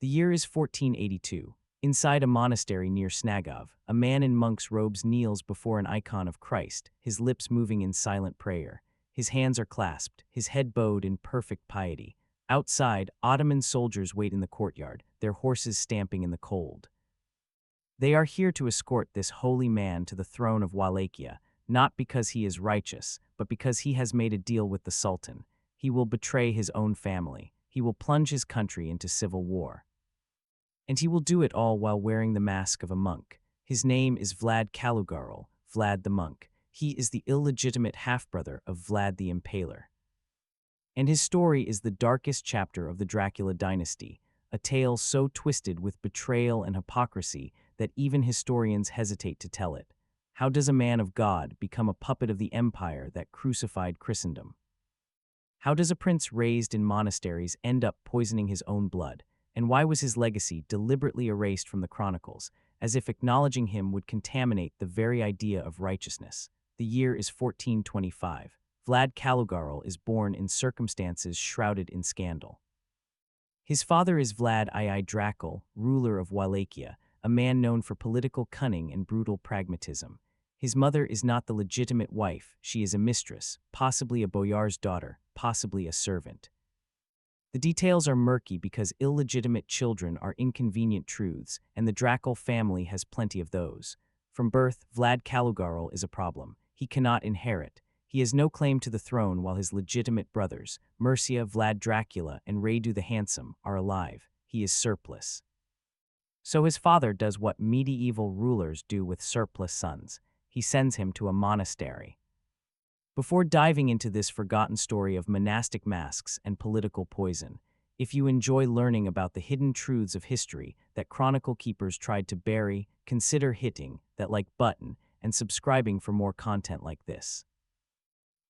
The year is 1482. Inside a monastery near Snagov, a man in monk's robes kneels before an icon of Christ, his lips moving in silent prayer. His hands are clasped, his head bowed in perfect piety. Outside, Ottoman soldiers wait in the courtyard, their horses stamping in the cold. They are here to escort this holy man to the throne of Wallachia, not because he is righteous, but because he has made a deal with the Sultan. He will betray his own family. He will plunge his country into civil war. And he will do it all while wearing the mask of a monk. His name is Vlad Călugărul, Vlad the Monk. He is the illegitimate half-brother of Vlad the Impaler. And his story is the darkest chapter of the Dracula dynasty, a tale so twisted with betrayal and hypocrisy that even historians hesitate to tell it. How does a man of God become a puppet of the empire that crucified Christendom? How does a prince raised in monasteries end up poisoning his own blood? And why was his legacy deliberately erased from the chronicles, as if acknowledging him would contaminate the very idea of righteousness? The year is 1425. Vlad Călugărul is born in circumstances shrouded in scandal. His father is Vlad the Dracula, ruler of Wallachia, a man known for political cunning and brutal pragmatism. His mother is not the legitimate wife, she is a mistress, possibly a boyar's daughter, possibly a servant. The details are murky because illegitimate children are inconvenient truths, and the Dracula family has plenty of those. From birth, Vlad Călugărul is a problem. He cannot inherit. He has no claim to the throne while his legitimate brothers, Mircea, Vlad Dracula, and Radu the Handsome, are alive. He is surplus. So his father does what medieval rulers do with surplus sons. He sends him to a monastery. Before diving into this forgotten story of monastic masks and political poison, if you enjoy learning about the hidden truths of history that chronicle keepers tried to bury, consider hitting that like button and subscribing for more content like this.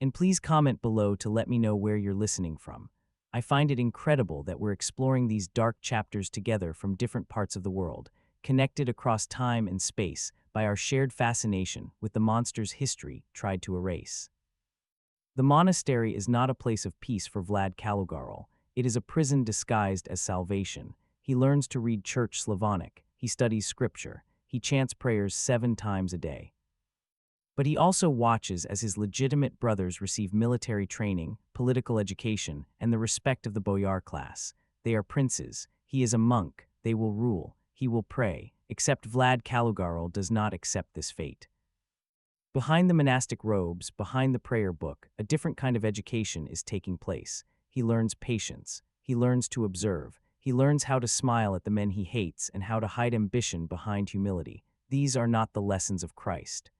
And please comment below to let me know where you're listening from. I find it incredible that we're exploring these dark chapters together from different parts of the world, connected across time and space by our shared fascination with the monsters history tried to erase. The monastery is not a place of peace for Vlad Călugărul. It is a prison disguised as salvation. He learns to read Church Slavonic. He studies scripture. He chants prayers 7 times a day. But he also watches as his legitimate brothers receive military training, political education, and the respect of the boyar class. They are princes. He is a monk. They will rule. He will pray. Except Vlad Călugărul does not accept this fate. Behind the monastic robes, behind the prayer book, a different kind of education is taking place. He learns patience. He learns to observe. He learns how to smile at the men he hates and how to hide ambition behind humility. These are not the lessons of Christ.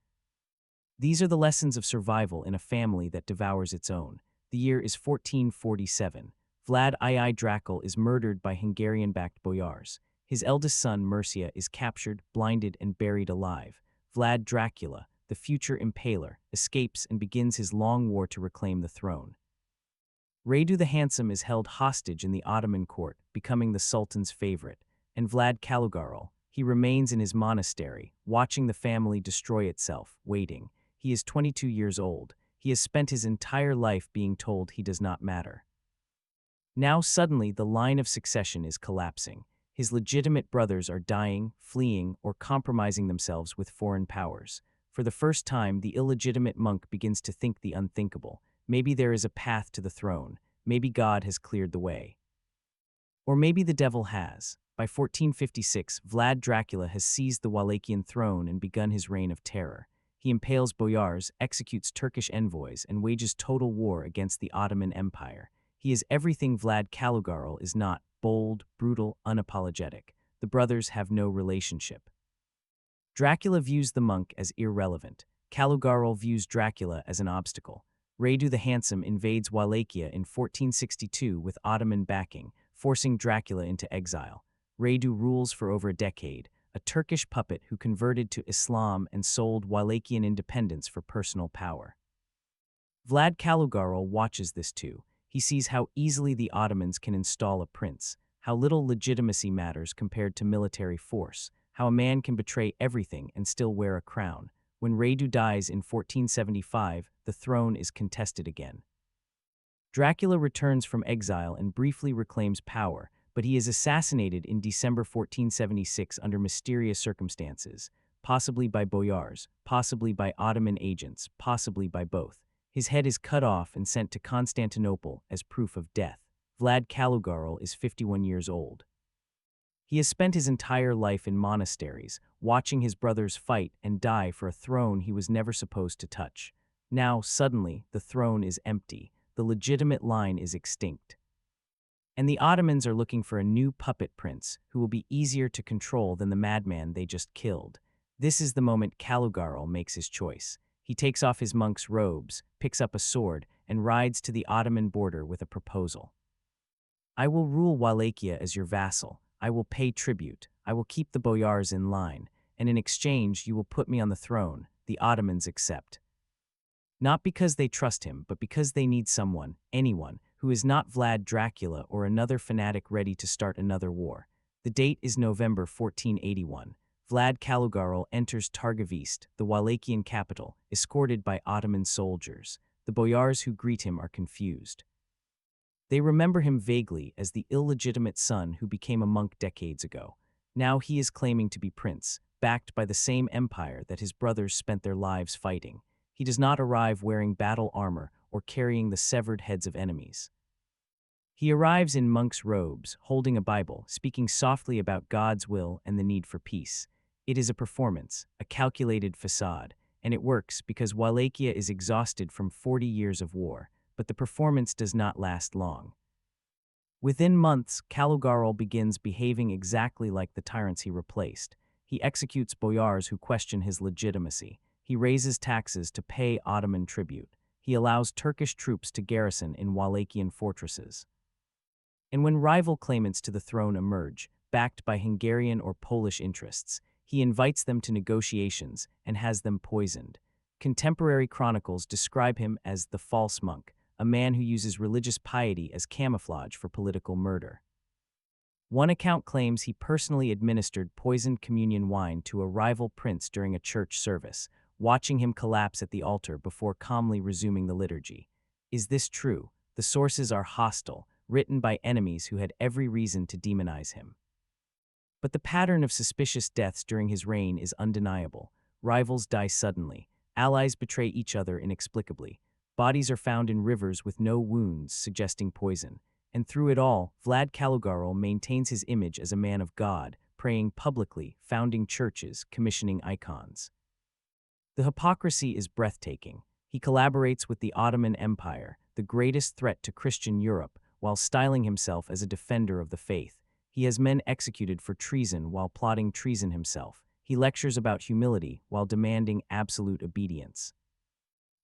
These are the lessons of survival in a family that devours its own. The year is 1447. Vlad the Dracula is murdered by Hungarian-backed boyars. His eldest son, Mircea, is captured, blinded, and buried alive. Vlad Dracula, the future impaler, escapes and begins his long war to reclaim the throne. Radu the Handsome is held hostage in the Ottoman court, becoming the Sultan's favorite, and Vlad Călugărul, he remains in his monastery, watching the family destroy itself, waiting. He is 22 years old. He has spent his entire life being told he does not matter. Now suddenly the line of succession is collapsing. His legitimate brothers are dying, fleeing, or compromising themselves with foreign powers. For the first time, the illegitimate monk begins to think the unthinkable. Maybe there is a path to the throne. Maybe God has cleared the way. Or maybe the devil has. By 1456, Vlad Dracula has seized the Wallachian throne and begun his reign of terror. He impales boyars, executes Turkish envoys, and wages total war against the Ottoman Empire. He is everything Vlad Călugărul is not: bold, brutal, unapologetic. The brothers have no relationship. Dracula views the monk as irrelevant. Călugărul views Dracula as an obstacle. Radu the Handsome invades Wallachia in 1462 with Ottoman backing, forcing Dracula into exile. Radu rules for over a decade, a Turkish puppet who converted to Islam and sold Wallachian independence for personal power. Vlad Călugărul watches this too. He sees how easily the Ottomans can install a prince, how little legitimacy matters compared to military force, how a man can betray everything and still wear a crown. When Radu dies in 1475, the throne is contested again. Dracula returns from exile and briefly reclaims power, but he is assassinated in December 1476 under mysterious circumstances, possibly by boyars, possibly by Ottoman agents, possibly by both. His head is cut off and sent to Constantinople as proof of death. Vlad Călugărul is 51 years old. He has spent his entire life in monasteries, watching his brothers fight and die for a throne he was never supposed to touch. Now, suddenly, the throne is empty. The legitimate line is extinct. And the Ottomans are looking for a new puppet prince who will be easier to control than the madman they just killed. This is the moment Călugărul makes his choice. He takes off his monk's robes, picks up a sword, and rides to the Ottoman border with a proposal. I will rule Wallachia as your vassal. I will pay tribute. I will keep the boyars in line, and in exchange you will put me on the throne. The Ottomans accept. Not because they trust him, but because they need someone, anyone, who is not Vlad Dracula or another fanatic ready to start another war. The date is November 1481. Vlad Călugărul enters Targovist, the Wallachian capital, escorted by Ottoman soldiers. The boyars who greet him are confused. They remember him vaguely as the illegitimate son who became a monk decades ago. Now he is claiming to be prince, backed by the same empire that his brothers spent their lives fighting. He does not arrive wearing battle armor or carrying the severed heads of enemies. He arrives in monk's robes, holding a Bible, speaking softly about God's will and the need for peace. It is a performance, a calculated facade, and it works because Wallachia is exhausted from 40 years of war, but the performance does not last long. Within months, Călugărul begins behaving exactly like the tyrants he replaced. He executes boyars who question his legitimacy. He raises taxes to pay Ottoman tribute. He allows Turkish troops to garrison in Wallachian fortresses. And when rival claimants to the throne emerge, backed by Hungarian or Polish interests, he invites them to negotiations and has them poisoned. Contemporary chronicles describe him as the false monk, a man who uses religious piety as camouflage for political murder. One account claims he personally administered poisoned communion wine to a rival prince during a church service, watching him collapse at the altar before calmly resuming the liturgy. Is this true? The sources are hostile, written by enemies who had every reason to demonize him. But the pattern of suspicious deaths during his reign is undeniable. Rivals die suddenly. Allies betray each other inexplicably. Bodies are found in rivers with no wounds, suggesting poison. And through it all, Vlad Călugărul maintains his image as a man of God, praying publicly, founding churches, commissioning icons. The hypocrisy is breathtaking. He collaborates with the Ottoman Empire, the greatest threat to Christian Europe, while styling himself as a defender of the faith. He has men executed for treason while plotting treason himself. He lectures about humility while demanding absolute obedience.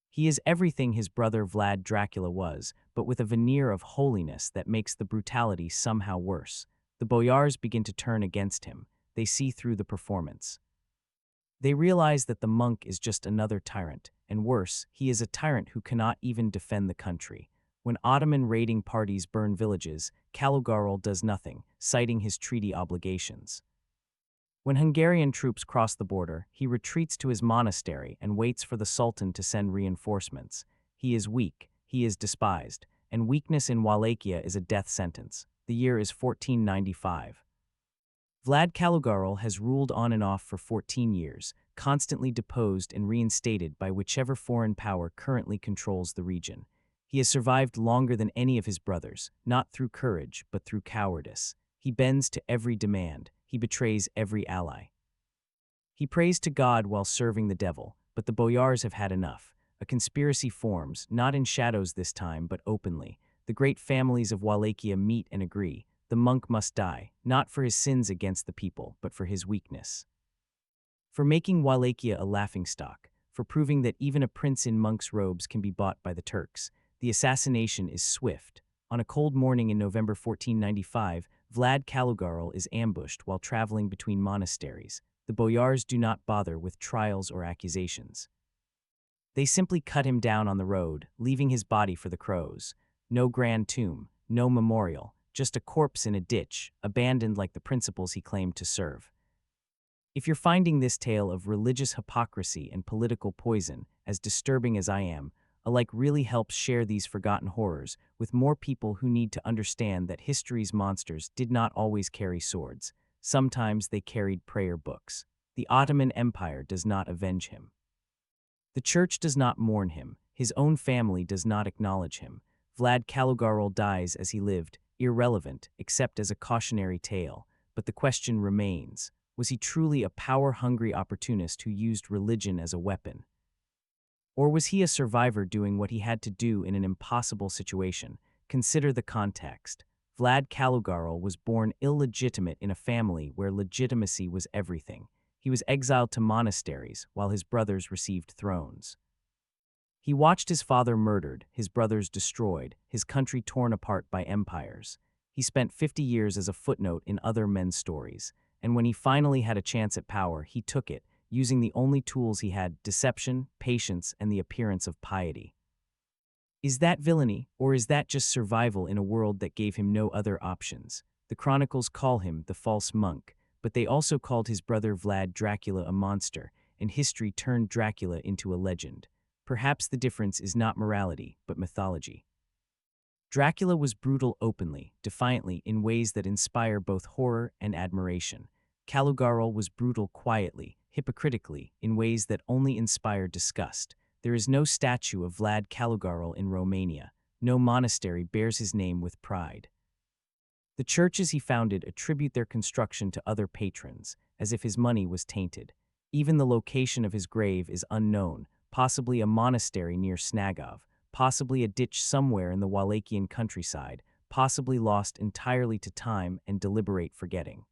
He is everything his brother Vlad Dracula was, but with a veneer of holiness that makes the brutality somehow worse. The boyars begin to turn against him. They see through the performance. They realize that the monk is just another tyrant, and worse, he is a tyrant who cannot even defend the country. When Ottoman raiding parties burn villages, Călugărul does nothing, citing his treaty obligations. When Hungarian troops cross the border, he retreats to his monastery and waits for the Sultan to send reinforcements. He is weak, he is despised, and weakness in Wallachia is a death sentence. The year is 1495. Vlad Călugărul has ruled on and off for 14 years, constantly deposed and reinstated by whichever foreign power currently controls the region. He has survived longer than any of his brothers, not through courage, but through cowardice. He bends to every demand. He betrays every ally. He prays to God while serving the devil, but the boyars have had enough. A conspiracy forms, not in shadows this time, but openly. The great families of Wallachia meet and agree. The monk must die, not for his sins against the people, but for his weakness. For making Wallachia a laughingstock, for proving that even a prince in monk's robes can be bought by the Turks. The assassination is swift. On a cold morning in November 1495, Vlad Călugărul is ambushed while traveling between monasteries. The boyars do not bother with trials or accusations. They simply cut him down on the road, leaving his body for the crows. No grand tomb, no memorial, just a corpse in a ditch, abandoned like the principles he claimed to serve. If you're finding this tale of religious hypocrisy and political poison as disturbing as I am, alike really helps share these forgotten horrors with more people who need to understand that history's monsters did not always carry swords. Sometimes they carried prayer books. The Ottoman Empire does not avenge him. The church does not mourn him. His own family does not acknowledge him. Vlad Călugărul dies as he lived, irrelevant except as a cautionary tale. But the question remains, was he truly a power-hungry opportunist who used religion as a weapon? Or was he a survivor doing what he had to do in an impossible situation? Consider the context. Vlad Călugărul was born illegitimate in a family where legitimacy was everything. He was exiled to monasteries while his brothers received thrones. He watched his father murdered, his brothers destroyed, his country torn apart by empires. He spent 50 years as a footnote in other men's stories, and when he finally had a chance at power, he took it, using the only tools he had: deception, patience, and the appearance of piety. Is that villainy, or is that just survival in a world that gave him no other options? The chronicles call him the false monk, but they also called his brother Vlad Dracula a monster, and history turned Dracula into a legend. Perhaps the difference is not morality, but mythology. Dracula was brutal openly, defiantly, in ways that inspire both horror and admiration. Călugărul was brutal quietly, hypocritically, in ways that only inspire disgust. There is no statue of Vlad Călugărul in Romania. No monastery bears his name with pride. The churches he founded attribute their construction to other patrons, as if his money was tainted. Even the location of his grave is unknown, possibly a monastery near Snagov, possibly a ditch somewhere in the Wallachian countryside, possibly lost entirely to time and deliberate forgetting.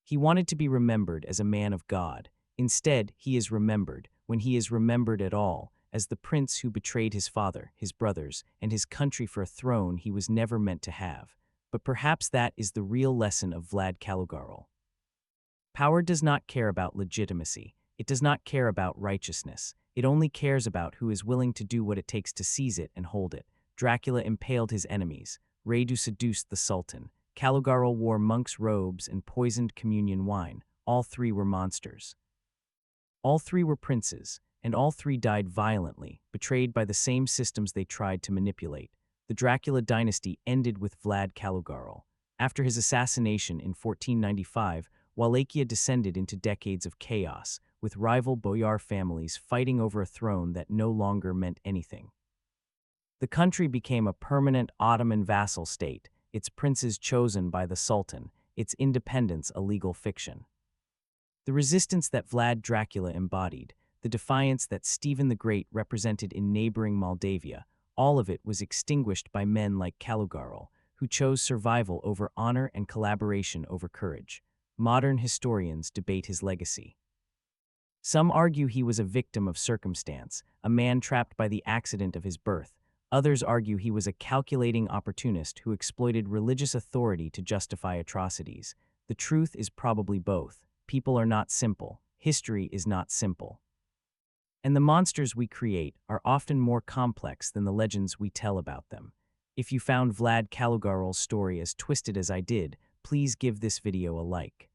He wanted to be remembered as a man of God. Instead, he is remembered, when he is remembered at all, as the prince who betrayed his father, his brothers, and his country for a throne he was never meant to have. But perhaps that is the real lesson of Vlad Călugărul. Power does not care about legitimacy. It does not care about righteousness. It only cares about who is willing to do what it takes to seize it and hold it. Dracula impaled his enemies. Radu seduced the Sultan. Călugărul wore monk's robes and poisoned communion wine. All three were monsters. All three were princes, and all three died violently, betrayed by the same systems they tried to manipulate. The Dracula dynasty ended with Vlad Călugărul. After his assassination in 1495, Wallachia descended into decades of chaos, with rival boyar families fighting over a throne that no longer meant anything. The country became a permanent Ottoman vassal state, its princes chosen by the Sultan, its independence a legal fiction. The resistance that Vlad Dracula embodied, the defiance that Stephen the Great represented in neighboring Moldavia, all of it was extinguished by men like Călugărul, who chose survival over honor and collaboration over courage. Modern historians debate his legacy. Some argue he was a victim of circumstance, a man trapped by the accident of his birth. Others argue he was a calculating opportunist who exploited religious authority to justify atrocities. The truth is probably both. People are not simple. History is not simple. And the monsters we create are often more complex than the legends we tell about them. If you found Vlad Călugărul's story as twisted as I did, please give this video a like.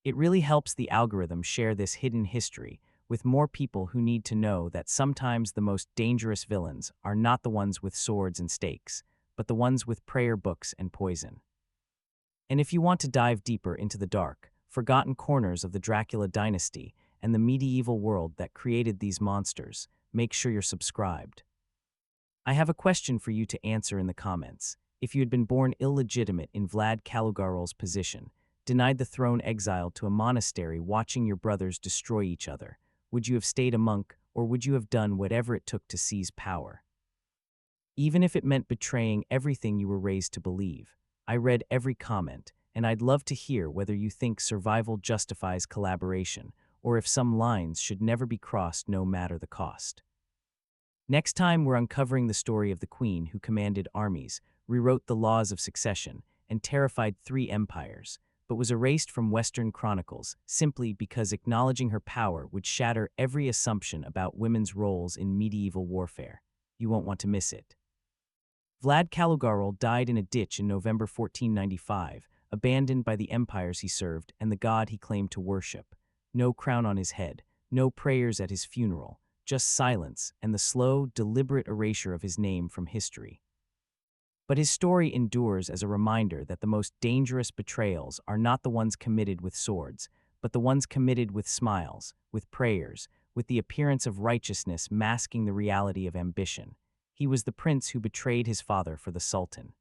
It really helps the algorithm share this hidden history with more people who need to know that sometimes the most dangerous villains are not the ones with swords and stakes, but the ones with prayer books and poison. And if you want to dive deeper into the dark, forgotten corners of the Dracula dynasty and the medieval world that created these monsters, make sure you're subscribed. I have a question for you to answer in the comments. If you had been born illegitimate in Vlad Călugărul's position, denied the throne, exiled to a monastery watching your brothers destroy each other, would you have stayed a monk, or would you have done whatever it took to seize power? Even if it meant betraying everything you were raised to believe. I read every comment, and I'd love to hear whether you think survival justifies collaboration, or if some lines should never be crossed no matter the cost. Next time, we're uncovering the story of the queen who commanded armies, rewrote the laws of succession, and terrified 3 empires, but was erased from Western chronicles simply because acknowledging her power would shatter every assumption about women's roles in medieval warfare. You won't want to miss it. Vlad Călugărul died in a ditch in November 1495, abandoned by the empires he served and the god he claimed to worship. No crown on his head, no prayers at his funeral, just silence and the slow, deliberate erasure of his name from history. But his story endures as a reminder that the most dangerous betrayals are not the ones committed with swords, but the ones committed with smiles, with prayers, with the appearance of righteousness masking the reality of ambition. He was the prince who betrayed his father for the sultan.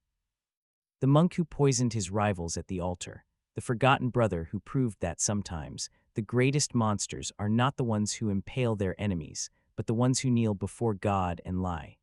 The monk who poisoned his rivals at the altar, the forgotten brother who proved that sometimes the greatest monsters are not the ones who impale their enemies, but the ones who kneel before God and lie.